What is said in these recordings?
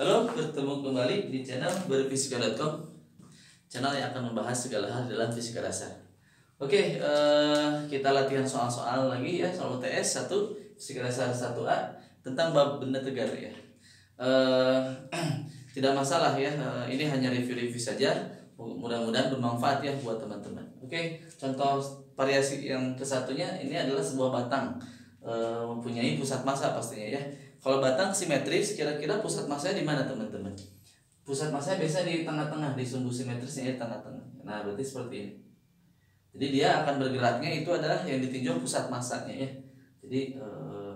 Halo, bertemu kembali di channel berfisika.com, channel yang akan membahas segala hal dalam fisika dasar. Oke, kita latihan soal-soal lagi ya, soal UTS 1, fisika dasar 1A tentang bab benda tegar ya. Tidak masalah ya, ini hanya review-review saja. Mudah-mudahan bermanfaat ya buat teman-teman. Oke, contoh variasi yang kesatunya ini adalah sebuah batang mempunyai pusat massa pastinya ya. Kalau batang simetris, kira-kira pusat massanya di mana teman-teman? Pusat massanya biasa di tengah-tengah, di sumbu simetrisnya di tengah-tengah. Nah, berarti seperti ini. Jadi dia akan bergeraknya itu adalah yang ditinjau pusat massanya ya. Jadi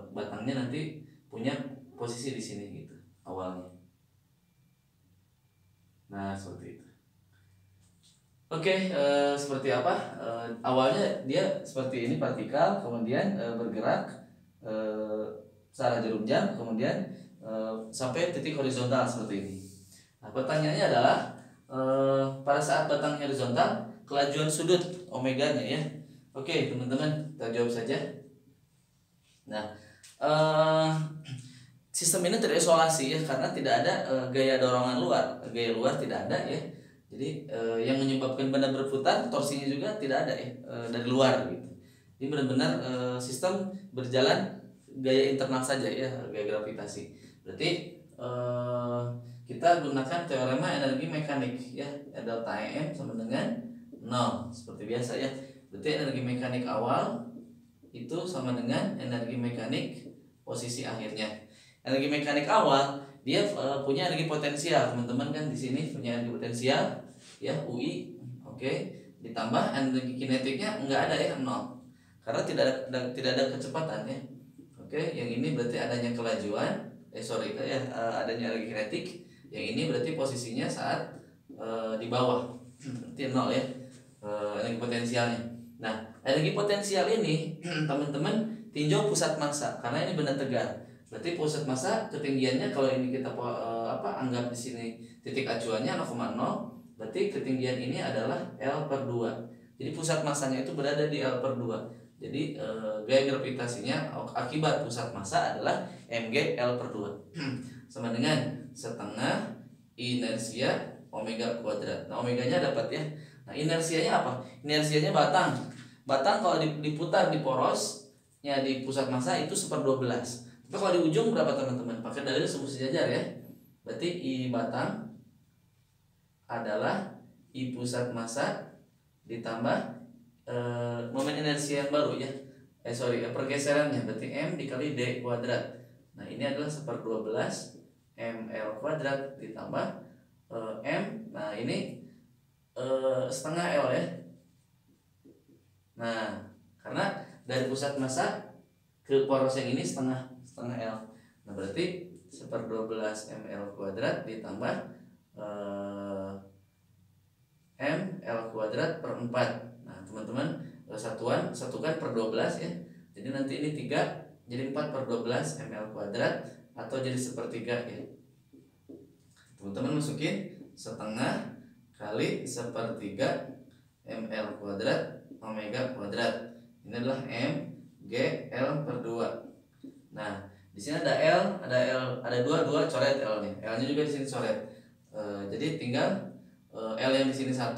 batangnya nanti punya posisi di sini gitu awalnya. Nah, seperti itu. Oke, seperti apa? Awalnya dia seperti ini partikel, kemudian bergerak searah jarum jam, kemudian sampai titik horizontal seperti ini. Nah, pertanyaannya adalah pada saat batang horizontal, kelajuan sudut omeganya ya. Oke, teman-teman, kita jawab saja. Nah, sistem ini terisolasi ya karena tidak ada gaya dorongan luar, gaya luar tidak ada ya. Jadi yang menyebabkan benda berputar, torsinya juga tidak ada ya dari luar gitu. Ini benar-benar sistem berjalan gaya internal saja ya, gaya gravitasi. Berarti kita gunakan teorema energi mekanik ya, delta EM sama dengan 0 seperti biasa ya. Berarti energi mekanik awal itu sama dengan energi mekanik posisi akhirnya. Energi mekanik awal dia punya energi potensial, teman-teman kan di sini punya energi potensial ya, UI, oke. Ditambah energi kinetiknya enggak ada ya, 0. Karena tidak ada kecepatan ya. Oke, yang ini berarti adanya kelajuan, adanya energi kinetik. Yang ini berarti posisinya saat di bawah, berarti 0 ya, energi potensialnya. Nah, energi potensial ini teman-teman tinjau pusat massa karena ini benda tegar. Berarti pusat massa ketinggiannya kalau ini kita anggap di sini titik acuannya 0,0, berarti ketinggian ini adalah L/2. Jadi pusat massanya itu berada di L/2. Jadi gaya gravitasinya akibat pusat massa adalah mg L/2 sama dengan setengah inersia omega kuadrat. Nah, omeganya dapat ya. Nah, inersianya apa? Inersianya batang. Batang kalau diputar di porosnya di pusat massa itu 1/12. Tapi kalau di ujung berapa teman-teman? Pakai dalil sumbu sejajar ya. Berarti I batang adalah I pusat massa ditambah momen inersia yang baru ya. Pergeserannya berarti M dikali D kuadrat. Nah, ini adalah 1/12 ml kuadrat ditambah M. Nah, ini setengah L ya. Nah, karena dari pusat massa ke poros yang ini setengah L. Nah, berarti 1/12 ml kuadrat ditambah ml kuadrat per 4. Nah, teman-teman satukan per 12 ya. Jadi nanti ini 3 jadi 4/12 ml kuadrat atau jadi sepertiga ya. Teman-teman masukin setengah kali sepertiga ml kuadrat omega kuadrat. Ini adalah M G L/2. Nah, di sini ada ada dua coret L-nya. L-nya juga di sini coret. Jadi tinggal L yang di sini 1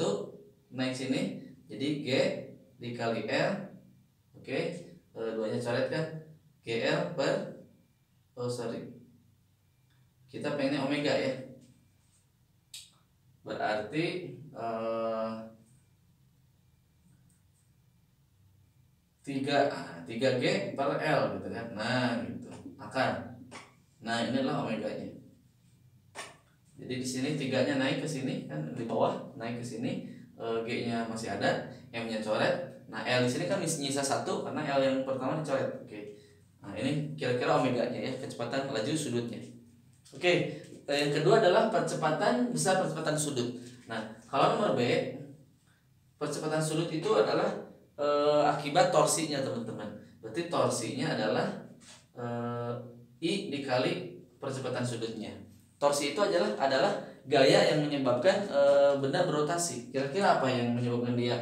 naik sini, jadi G dikali L. Oke, duanya coret kan, GL per kita pengennya omega ya, berarti 3G per L gitu kan. Nah, gitu akan. Nah, ini adalah omeganya. Jadi di sini 3-nya naik ke sini kan, di bawah naik ke sini, G-nya masih ada, M-nya coret. Nah, L di sini kan nyisa 1 karena L yang pertama dicoret. Oke. Nah, ini kira-kira omeganya ya, kecepatan laju sudutnya. Oke, yang kedua adalah percepatan besar percepatan sudut. Nah, kalau nomor B, percepatan sudut itu adalah akibat torsinya teman-teman. Berarti torsinya adalah I dikali percepatan sudutnya. Torsi itu adalah gaya yang menyebabkan benda berotasi. Kira-kira apa yang menyebabkan dia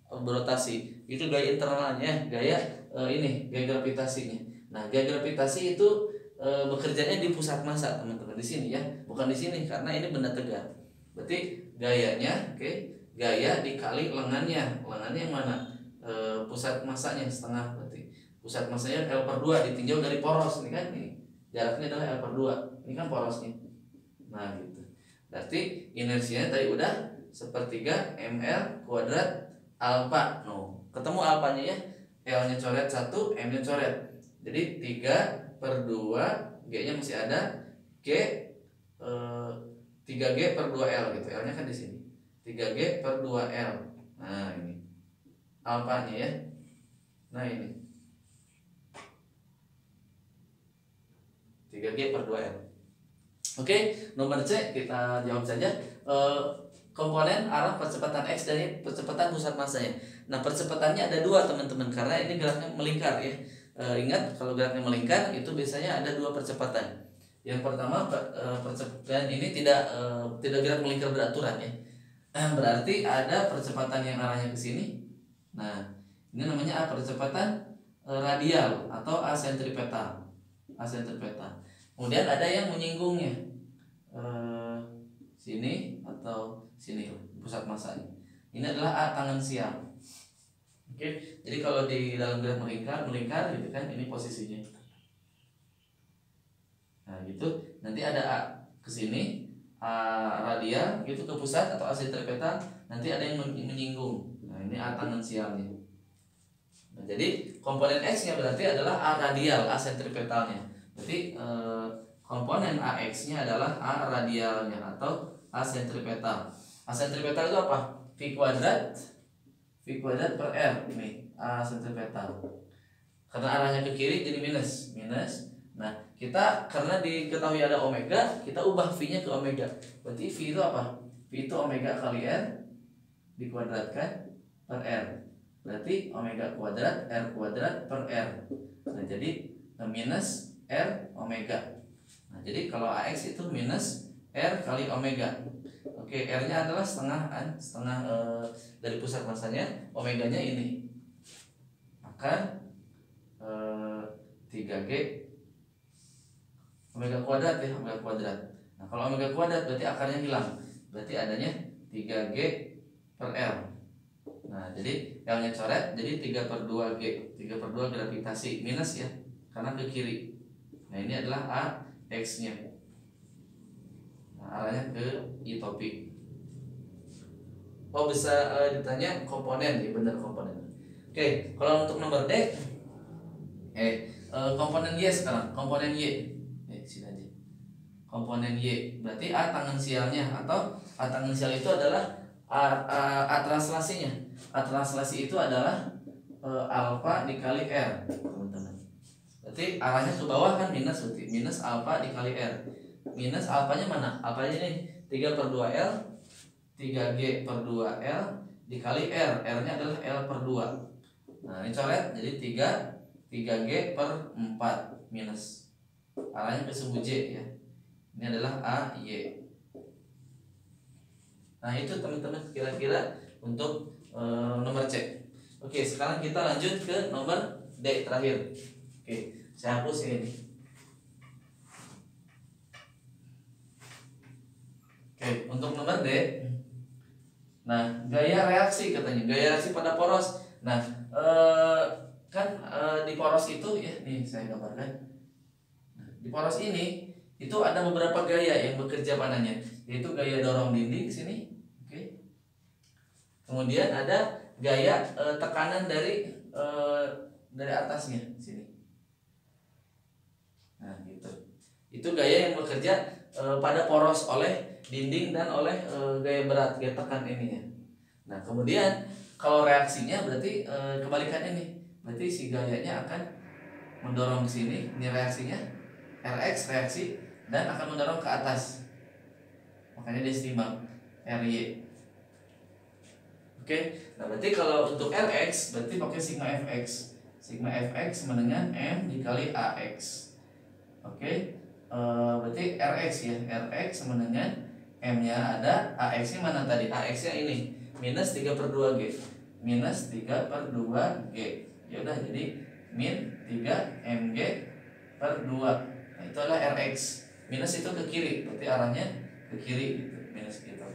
berotasi? Itu gaya internalnya, gaya gravitasinya. Nah, gaya gravitasi itu bekerjanya di pusat massa teman-teman, di sini ya, bukan di sini karena ini benda tegak. Berarti gayanya, oke, gaya dikali lengannya yang mana? Pusat massanya setengah, berarti pusat massanya L/2 ditinjau dari poros ini kan, ini jaraknya adalah L/2, ini kan porosnya. Nah gitu, berarti inersianya tadi udah sepertiga ml kuadrat alfa. No, ketemu alfanya ya, L nya coret 1, M nya coret, jadi 3/2, G nya masih ada, G 3G/2L gitu, L nya kan di sini 3G/2L. Nah ini alfanya ya, nah ini 3G/2L. Oke, nomor C kita jawab saja. Komponen arah percepatan X dari percepatan pusat massanya. Nah, percepatannya ada dua teman-teman, karena ini geraknya melingkar ya. Ingat, kalau geraknya melingkar itu biasanya ada dua percepatan. Yang pertama, percepatan ini tidak gerak melingkar beraturan ya. Berarti ada percepatan yang arahnya ke sini. Nah, ini namanya percepatan radial atau asentripetal. Kemudian ada yang menyinggungnya, sini atau sini pusat massanya. Ini adalah tangan sial. Oke, jadi kalau di dalam gerak melingkar gitu kan, ini posisinya. Nah gitu, nanti ada A ke sini, radial gitu ke pusat atau asentripetal, nanti ada yang menyinggung. Nah ini A tangan sialnya. Nah, jadi komponen X-nya berarti adalah A radial, A sentripetalnya. Berarti komponen AX-nya adalah A radialnya atau A sentripetal. A sentripetal itu apa? V kuadrat per R. Ini A sentripetal. Karena arahnya ke kiri jadi minus. Nah, kita karena diketahui ada omega, kita ubah V-nya ke omega. Berarti V itu apa? V itu omega kali R dikuadratkan per R. Berarti omega kuadrat R kuadrat per R. Nah, jadi minus R omega. Nah, jadi kalau AX itu minus R kali omega. Oke, R-nya adalah setengah dari pusat massanya, omeganya ini. Maka 3G omega kuadrat ya, omega kuadrat. Nah, kalau omega kuadrat berarti akarnya hilang. Berarti adanya 3G per L. Nah, jadi L-nya coret, jadi 3/2G. 3/2 gravitasi minus ya, karena ke kiri. Nah, ini adalah A X-nya. Nah, arahnya ke I topik. Oh, bisa ditanya komponen ya, benar komponen. Oke, kalau untuk nomor D, komponen Y sekarang, komponen Y. Sini aja. Komponen Y berarti A tangen sialnya, atau A tangen sial itu adalah A translasinya. A translasi itu adalah alfa dikali R, teman-teman. Berarti arahnya ke bawah kan minus, berarti minus alfa dikali R. Minus alfanya mana? Alfanya ini 3/2L 3G/2L dikali R. R-nya adalah L/2. Nah, ini coret jadi 3G/4 minus. Arahnya ke sumbu J ya. Ini adalah AY. Nah, itu teman-teman kira-kira untuk nomor C. Oke, sekarang kita lanjut ke nomor D terakhir. Oke, saya hapus ini. Oke, untuk nomor D. Nah, gaya reaksi katanya, gaya reaksi pada poros. Nah, di poros itu ya, nih saya gambarkan. Nah, di poros ini itu ada beberapa gaya yang bekerja padanya, yaitu gaya dorong dinding sini. Oke. Kemudian ada gaya tekanan dari atasnya sini. Nah, gitu. Itu gaya yang bekerja pada poros oleh dinding dan oleh gaya berat, gaya tekan ininya. Nah, kemudian kalau reaksinya berarti kebalikan ini. Berarti si gayanya akan mendorong ke sini, ini reaksinya Rx reaksi, dan akan mendorong ke atas. Makanya dia setimbang Ry. Oke. Nah, berarti kalau untuk Rx berarti pakai sigma Fx. Sigma Fx sama dengan M dikali Ax. Oke. Berarti Rx ya, Rx sama dengan M-nya ada, Ax-nya mana tadi? Ax-nya ini minus 3/2G. Minus 3/2G. Ya udah, jadi min 3 mg/2. Nah, itu adalah Rx. Minus itu ke kiri, berarti arahnya ke kiri gitu, minus gitu.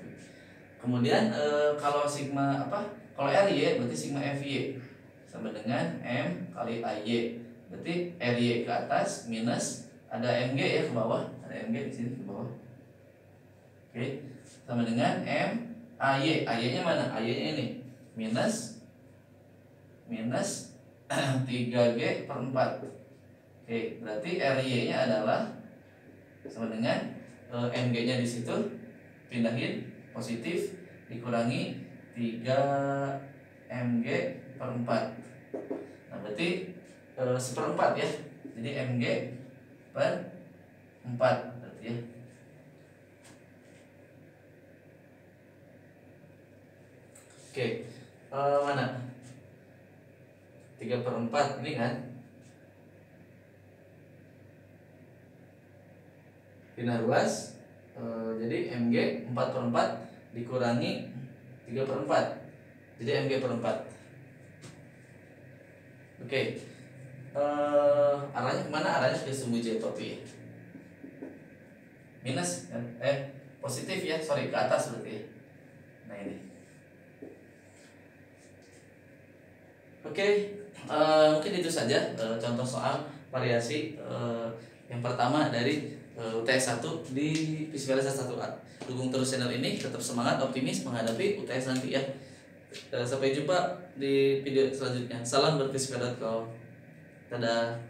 Kemudian kalau sigma apa? Kalau Ry berarti sigma Fy sama dengan M kali Ay. Berarti Ry ke atas minus ada Mg ya ke bawah, ada Mg di sini ke bawah. Oke, sama dengan M Ay. Ay-nya mana? Ay-nya ini minus 3G per 4. Oke, berarti Ry-nya adalah sama dengan Mg-nya di situ pindahin positif dikurangi 3 Mg per 4. Nah, berarti seperempat ya. Jadi Mg per 4 berarti ya. Oke, mana? 3 per 4 ini kan pindah ruas, jadi Mg 4 per 4 dikurangi 3 per 4, jadi Mg per 4. Oke, arahnya kemana? Arahnya ke sumbu J topi ya. Minus positif ya, sorry, ke atas berarti ya. Nah ini. Oke, mungkin itu saja contoh soal variasi yang pertama dari UTS 1 di Psikologi 1A. Dukung terus channel ini, tetap semangat, optimis menghadapi UTS nanti ya. Sampai jumpa di video selanjutnya. Salam berpsikodat kau. Dadah.